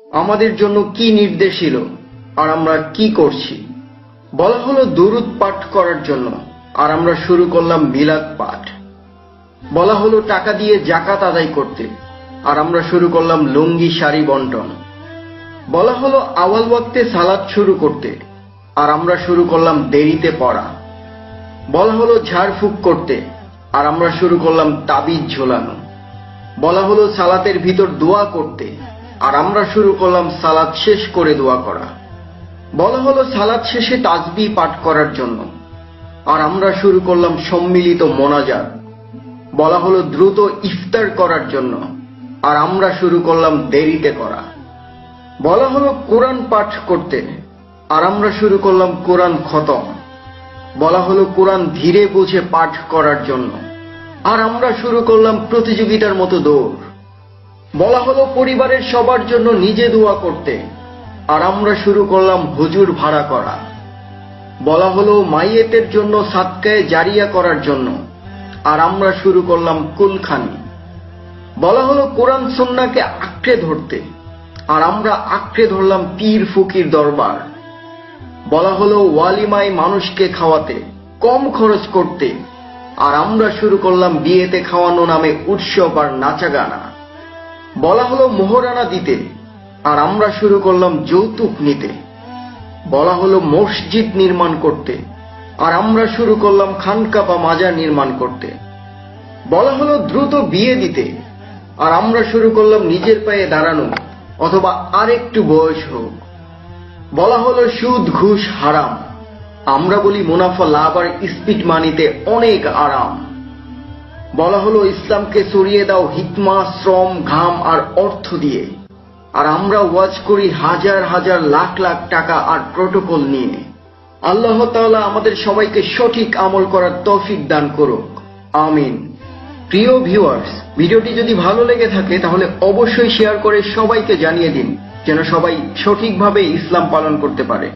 আমাদের জন্য কি নির্দেশ এলো আর আমরা কি করছি। বলা হলো দুরূদ পাঠ করার জন্য, আর আমরা শুরু করলাম মিলাদ পাঠ। বলা হলো টাকা দিয়ে যাকাত আদায় করতে, আর আমরা শুরু করলাম লুঙ্গি শাড়ি বন্টন। বলা হলো আওয়াল ওয়াক্তে সালাত শুরু করতে, আর আমরা শুরু করলাম দেরিতে পড়া। বলা হলো ঝাড়ফুঁক করতে, আর আমরা শুরু করলাম তাবিজ ঝোলানো। বলা হলো সালাতের ভিতর দোয়া করতে, আর আমরা শুরু করলাম সালাত শেষ করে দোয়া করা। বলা হলো সালাত শেষে তাসবিহ পাঠ করার জন্য, আর আমরা শুরু করলাম সম্মিলিত মোনাজাত। বলা হলো দ্রুত ইফতার করার জন্য, আর আমরা শুরু করলাম দেরিতে করা। বলা হলো কোরআন পাঠ করতে, আর আমরা শুরু করলাম কোরআন খতম। বলা হলো কোরআন ধীরে বুঝে পাঠ করার জন্য, আর আমরা শুরু করলাম প্রতিযোগিতার মতো দৌড়। বলা হলো পরিবারের সবার জন্য নিজে দোয়া করতে, আর আমরা শুরু করলাম হুজুর ভাড়া করা। বলা হলো মাইয়েতের জন্য সাদকায়ে জারিয়া করার জন্য, আর আমরা শুরু করলাম কুলখানি। বলা হলো কোরআন সুন্নাহকে আঁকড়ে ধরতে, আর আমরা আঁকড়ে ধরলাম পীর ফকির দরবার। বলা হলো ওয়ালিমায় মানুষকে খাওয়াতে, কম খরচ করতে, আর আমরা শুরু করলাম বিয়েতে খাওয়ানো নামে উৎসব আর নাচা গানা। বলা হলো মোহরানা দিতে, আর আমরা শুরু করলাম যৌতুক নিতে। বলা হলো মসজিদ নির্মাণ করতে, আর আমরা শুরু করলাম খানকা বা মাজার নির্মাণ করতে। বলা হলো দ্রুত বিয়ে দিতে, আর আমরা শুরু করলাম নিজের পায়ে দাঁড়ানো, অথবা আরেকটু বয়স হোক। বলা হলো সুদ ঘুষ হারাম, আমরা বলি মুনাফা লাভ আর স্পিড মানিতে অনেক আরাম। বলা হলো ইসলামকে সরিয়ে দাও হিকমা, শ্রম, ঘাম আর অর্থ দিয়ে, আর আমরা ওয়াজ করি হাজার হাজার লাখ লাখ টাকা আর প্রটোকল নিয়ে। আল্লাহ তাআলা আমাদের সবাইকে সঠিক আমল করার তৌফিক দান করুক, আমিন। প্রিয় ভিউয়ার্স, ভিডিওটি যদি ভালো লেগে থাকে তাহলে অবশ্যই শেয়ার করে সবাইকে জানিয়ে দিন, যেন সবাই সঠিকভাবে ইসলাম পালন করতে পারে।